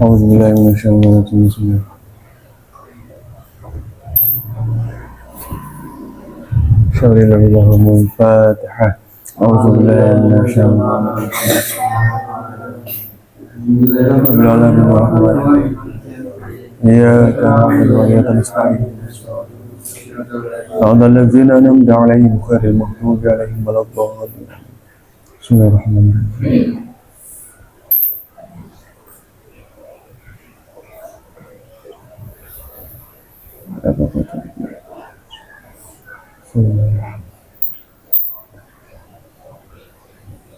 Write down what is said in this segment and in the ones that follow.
أعوذ بالله من الشيطان الرجيم بسم الله شهر لهم الفاتحة أعوذ بالله من الشيطان رب العالمين الرحمن الرحيم إياك نعبد وإياك نستعين صراط الذين أنعمت عليهم غير المغضوب عليهم ولا الضالين بسم الله الرحمن الرحيم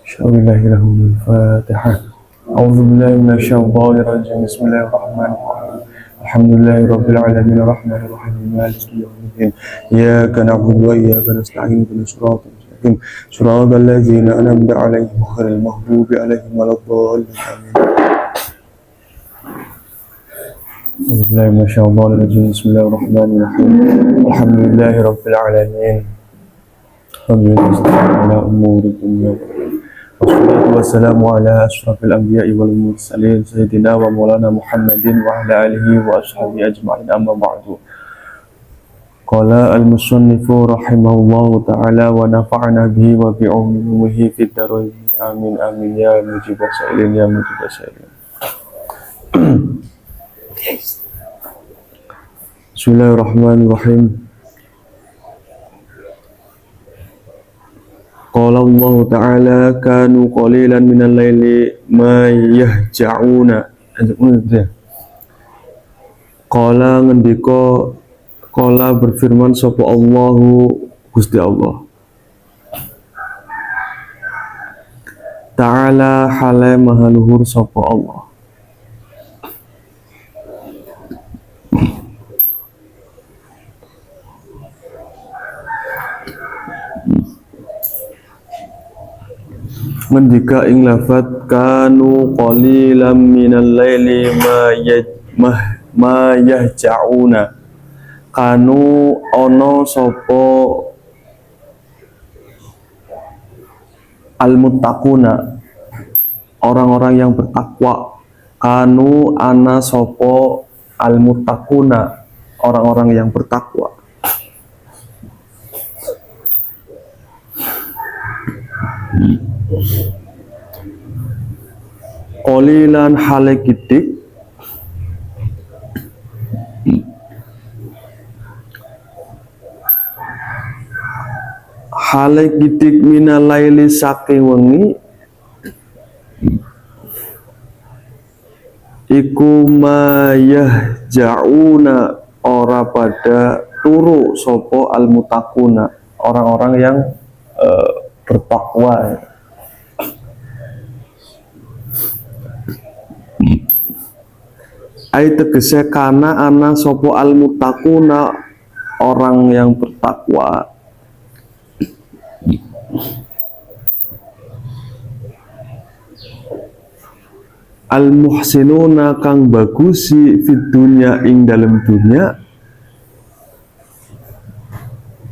شهر الله لهم الفاتحة أعوذ بالله من الشيطان الرجيم بسم الله الرحمن الرحيم الحمد لله رب العالمين الرحمن الرحيم مالك يوم الدين إياك نعبد وإياك نستعين اهدنا الصراط المستقيم صراط الذين أنعمت عليهم غير المغضوب عليهم ولا الضالين آمين أعوذ بالله من الشيطان الرجيم بسم الله الرحمن الرحيم الحمد لله رب العالمين وبه نستعين على أمور الدنيا والصلاة والسلام على أشرف الأنبياء والمرسلين سيدنا ومولانا محمد وعلى آله وأصحابه أجمعين أما بعد قال المصنف رحمه الله تعالى ونفعنا به وبعلومه في الدارين آمين آمين يا مجيب السائلين يا مجيب السائلين بسم الله الرحمن الرحيم قال الله تعالى كانوا قليلا من الليل ما يهجعون Qala ngendika qala berfirman sapa Allahu Gusti Allah Ta'ala hale maha luhur sapa Allah ngendika ing lafat kanu qalilan minal laili ma yahja'una kanu ono sapa al-muttaquna orang-orang yang bertakwa kanu ana sapa al-muttaquna orang-orang yang bertakwa qalilan hale kitik hale kitik minal laili saking wengi iku mayah ja'una ora pada turu sopo al-mutakuna orang-orang yang bertakwa ai tegese kana ana sopo al-mutakuna orang yang bertakwa al-muhsinuna kang bagusi fid dunya ing dalam dunya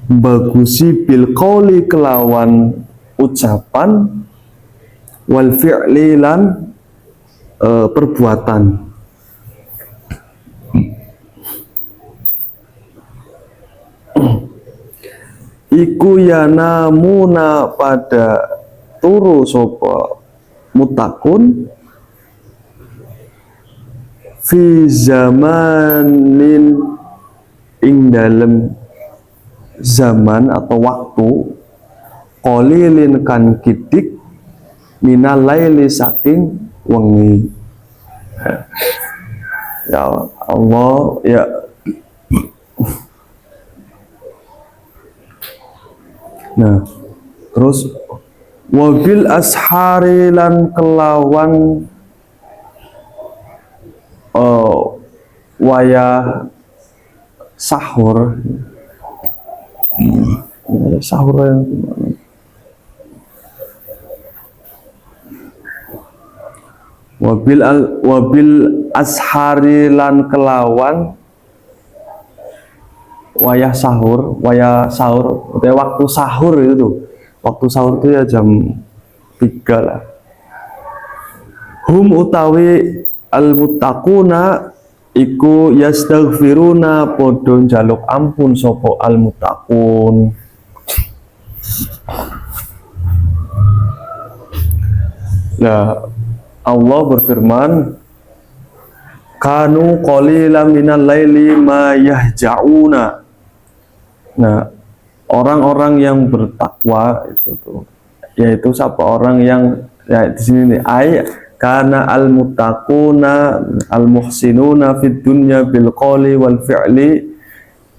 bagusi bil qauli kelawan ucapan wal fi'li lan perbuatan iku yanamuna pada turu sopa mutakun fi zamanin ing dalem zaman atau waktu qalilin kan kidik minal laili saking wengi ya Allah ya nah terus wabil ashari lan kelawan wayah sahur sahur yang gimana? Wabil ashari lan kelawan wayah sahur waktu sahur itu waktu sahur itu ya jam 3 lah hum utawi al-muttaquna iku yastaghfiruna padha njaluk ampun sapa al-muttaqun. Nah, Allah berfirman, kanu qalilan minal laili ma yahja'una. Nah, orang-orang yang bertakwa itu tuh, yaitu siapa orang yang ya di sini nih karena al-muttaquna al-muhsinuna fid dunya bil qawli wal fi'li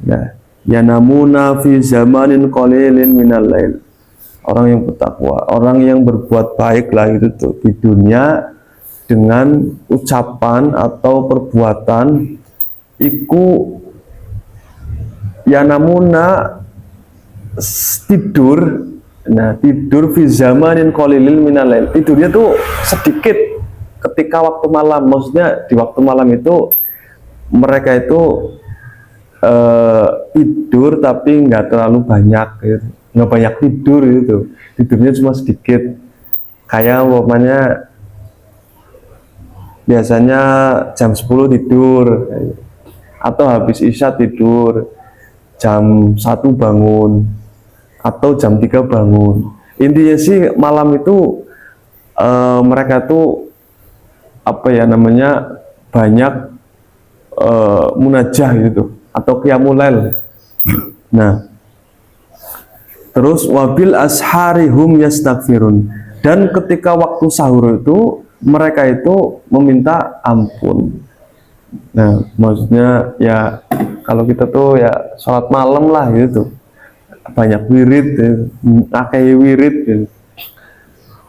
ya yanamuna fi zamanin qalilin minal lail. Orang yang bertakwa, orang yang berbuat baik lah itu tuh di dunia dengan ucapan atau perbuatan iku yanamuna tidur. Nah, tidur fi zamanin qalilin minal lail. Tidurnya tuh sedikit ketika waktu malam. Maksudnya di waktu malam itu mereka itu tidur tapi nggak terlalu banyak gitu. Nggak banyak tidur gitu. Tidurnya cuma sedikit. Kayak umpamanya biasanya jam 10 tidur atau habis isya tidur, jam 1 bangun atau jam 3 bangun. Intinya sih malam itu mereka tuh apa ya namanya banyak munajah gitu atau qiyamul lail. Nah, terus wabil ashari hum yastaghfirun, dan ketika waktu sahur itu mereka itu meminta ampun. Nah, maksudnya ya kalau kita tuh ya sholat malam lah gitu, banyak wirid, pakai wirid gitu.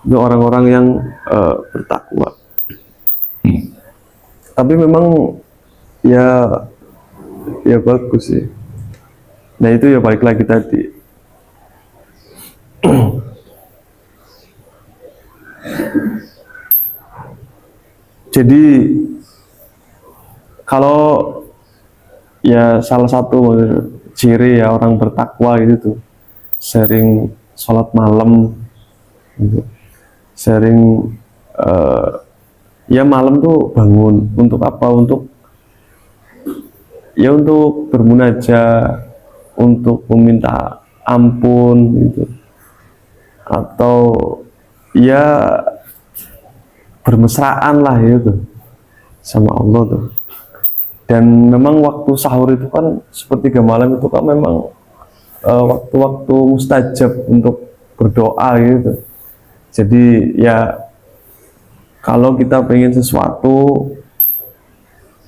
Itu orang-orang yang bertakwa. Tapi memang ya bagus sih. Nah itu ya balik lagi tadi. Jadi kalau ya salah satu ciri ya orang bertakwa gitu tuh sering sholat malam gitu. Sering ya malam tuh bangun untuk apa? Untuk bermunajat, untuk meminta ampun gitu, atau ya bermesraan lah gitu sama Allah tuh. Dan memang waktu sahur itu kan sepertiga malam itu kan memang waktu-waktu mustajab untuk berdoa gitu. Jadi ya kalau kita pengen sesuatu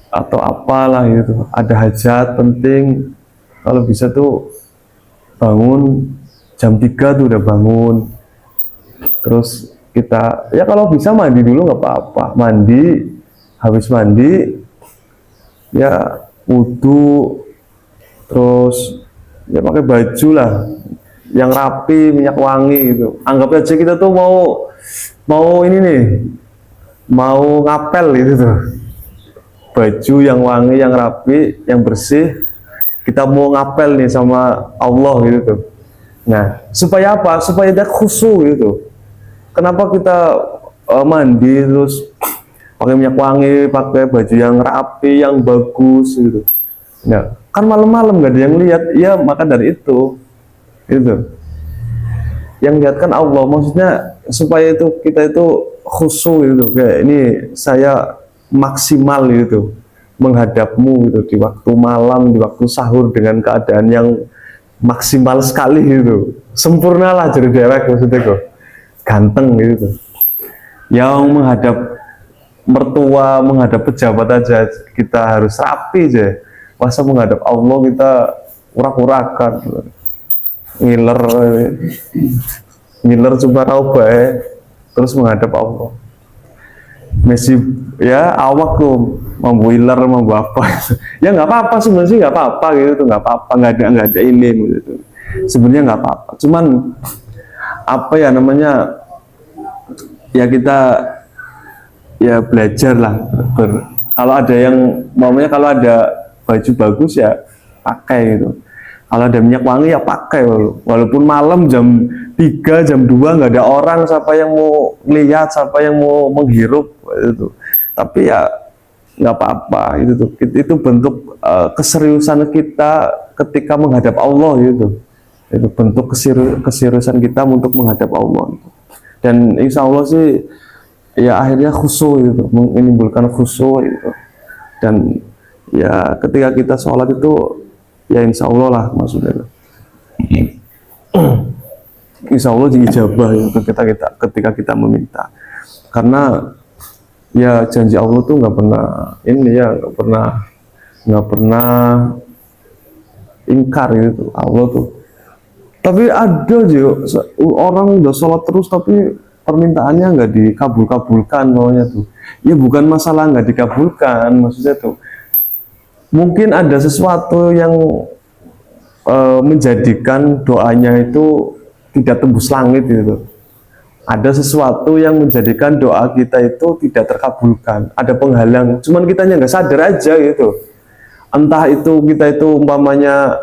atau apalah gitu, ada hajat penting, kalau bisa tuh bangun jam 3 tuh udah bangun. Terus kita ya kalau bisa mandi dulu nggak apa-apa, mandi, habis mandi ya wudu, terus ya pakai baju lah yang rapi, minyak wangi gitu. Anggap aja kita tuh mau ini nih, mau ngapel gitu tuh, baju yang wangi, yang rapi, yang bersih, kita mau ngapel nih sama Allah gitu tuh. Nah, supaya apa? Supaya dia khusyuk gitu. Kenapa kita mandi terus pakai minyak wangi, pakai baju yang rapi, yang bagus gitu. Nah, kan malam-malam gak ada yang lihat, ya maka dari itu yang lihat kan Allah. Maksudnya supaya itu kita itu khusyuk gitu, kayak ini saya maksimal gitu menghadapmu gitu di waktu malam, di waktu sahur dengan keadaan yang maksimal sekali gitu, sempurnalah jadi dewek maksudnya kok, ganteng gitu. Yang menghadap mertua, menghadap pejabat aja kita harus rapi aja, masa menghadap Allah kita urak-urakan, ngiler cuma tahu baik, terus menghadap Allah. Messi ya awak tuh mau wiler mau apa ya nggak apa-apa sebenarnya sih, nggak apa-apa gitu, nggak apa-apa, nggak ada ini gitu sebenarnya, nggak apa-apa. Cuman apa ya namanya ya kita ya belajar lah kalau ada yang maunya, kalau ada baju bagus ya pakai gitu, kalau ada minyak wangi ya pakai, walaupun malam jam 3, jam 2 nggak ada orang, siapa yang mau lihat, siapa yang mau menghirup itu. Tapi ya nggak apa-apa itu bentuk keseriusan kita ketika menghadap Allah gitu. Itu bentuk keseriusan kita untuk menghadap Allah gitu. Dan insya Allah sih ya akhirnya khusyuk gitu, menimbulkan khusyuk gitu. Dan ya ketika kita sholat itu ya insya Allah lah maksudnya insya Allah diijabah ya ketika kita meminta, karena ya janji Allah tuh nggak pernah ini ya nggak pernah ingkar gitu Allah tuh. Tapi ada aja orang udah sholat terus tapi permintaannya nggak dikabulkan maunya tuh. Ya bukan masalah nggak dikabulkan, maksudnya tuh mungkin ada sesuatu yang menjadikan doanya itu tidak tembus langit gitu. Ada sesuatu yang menjadikan doa kita itu tidak terkabulkan. Ada penghalang, cuman kitanya nggak sadar aja gitu. Entah itu kita itu umpamanya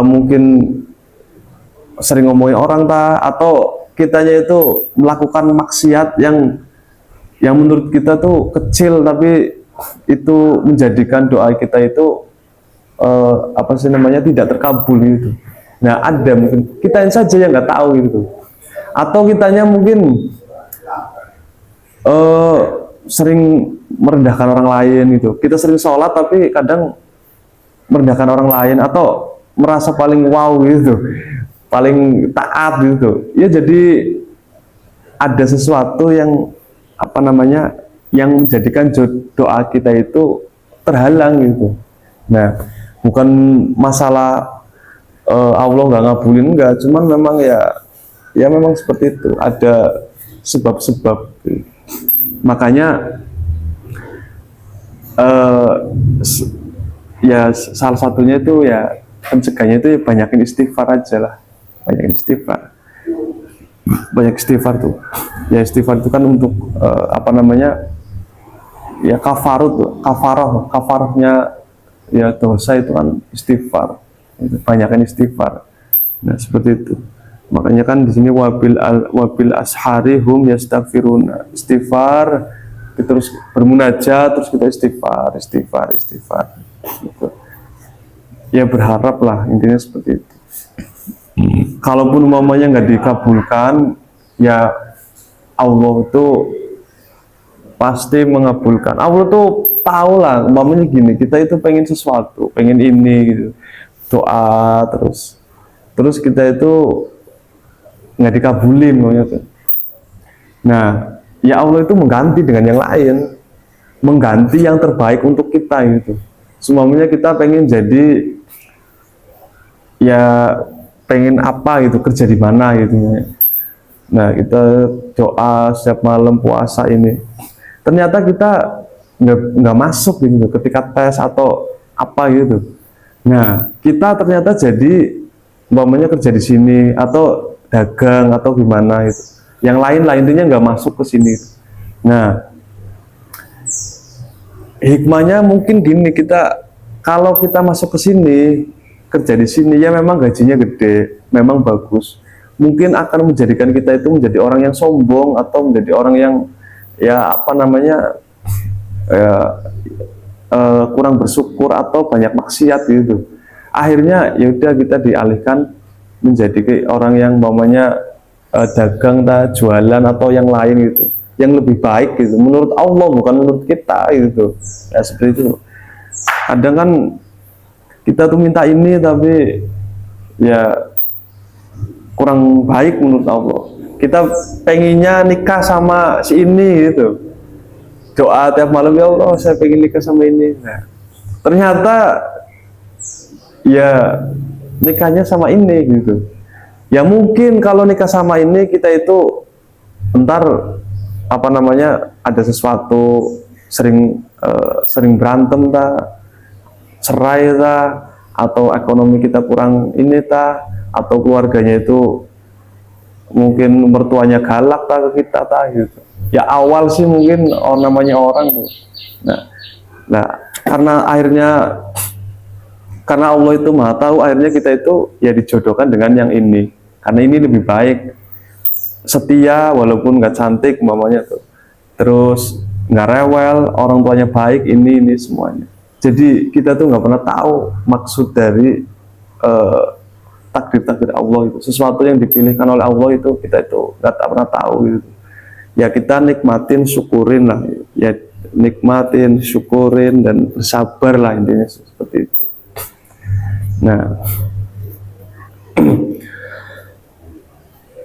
mungkin sering ngomongin orang atau kitanya itu melakukan maksiat yang menurut kita tuh kecil tapi itu menjadikan doa kita itu apa sih namanya tidak terkabul gitu. Nah ada mungkin kita saja yang nggak tahu gitu, atau kitanya mungkin sering merendahkan orang lain gitu. Kita sering sholat tapi kadang merendahkan orang lain atau merasa paling wow gitu, paling taat gitu ya. Jadi ada sesuatu yang apa namanya yang menjadikan doa kita itu terhalang gitu. Nah bukan masalah Allah nggak ngabulin, enggak, cuman memang ya memang seperti itu, ada sebab-sebab gitu. Makanya ya salah satunya itu ya pencegahnya itu ya banyakin istighfar aja lah, banyak istighfar tuh. Ya istighfar itu kan untuk apa namanya ya kafarahnya ya dosa itu kan istighfar, banyakan istighfar. Nah seperti itu. Makanya kan di sini wabil ashari hum yastaghfiruna, istighfar terus bermunajat terus kita istighfar gitu. Ya berharap lah intinya seperti itu. Kalaupun umpamanya nggak dikabulkan, ya Allah tuh pasti mengabulkan. Allah tuh tahu lah, umpamanya gini, kita itu pengen sesuatu, pengen ini gitu, doa terus kita itu nggak dikabulin maunya tuh. Nah, ya Allah itu mengganti dengan yang lain, mengganti yang terbaik untuk kita gitu. Semuanya kita pengen jadi ya pengen apa gitu, kerja di mana gitu. Nah kita doa setiap malam puasa ini, ternyata kita nggak masuk gitu ketika tes atau apa gitu. Nah kita ternyata jadi umpamanya kerja di sini atau dagang atau gimana itu, yang lain intinya nggak masuk ke sini. Nah hikmahnya mungkin gini, kalau kita masuk ke sini, kerja di sini ya memang gajinya gede, memang bagus, mungkin akan menjadikan kita itu menjadi orang yang sombong atau menjadi orang yang ya apa namanya kurang bersyukur atau banyak maksiat gitu. Akhirnya ya udah kita dialihkan menjadi orang yang mamanya dagang jualan atau yang lain gitu, yang lebih baik gitu menurut Allah bukan menurut kita gitu. Ya seperti itu. Kadang kan kita tuh minta ini tapi ya kurang baik menurut Allah. Kita pengennya nikah sama si ini gitu, doa tiap malam, ya Allah saya pengen nikah sama ini. Nah, ternyata ya nikahnya sama ini gitu. Ya mungkin kalau nikah sama ini kita itu ntar apa namanya ada sesuatu, sering berantem cerai atau ekonomi kita kurang ini atau keluarganya itu mungkin mertuanya galak ke kita gitu. Ya awal sih mungkin namanya orang tuh. Nah karena Allah itu maha tahu, akhirnya kita itu ya dijodohkan dengan yang ini karena ini lebih baik, setia walaupun nggak cantik mamanya tuh, terus nggak rewel, orang tuanya baik, ini semuanya. Jadi kita tuh nggak pernah tahu maksud dari takdir-takdir Allah itu. Sesuatu yang dipilihkan oleh Allah itu kita itu nggak pernah tahu gitu. Ya kita nikmatin, syukurin lah. Ya nikmatin, syukurin dan bersabar lah, intinya seperti itu. Nah,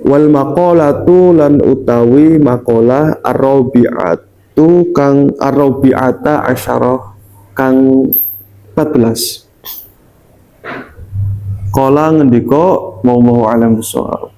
wal maqalatu lan utawi maqalah ar-rabi'atu kang ar-rabi'ata asyarah kang 14. Qala ngendika mau alam besar.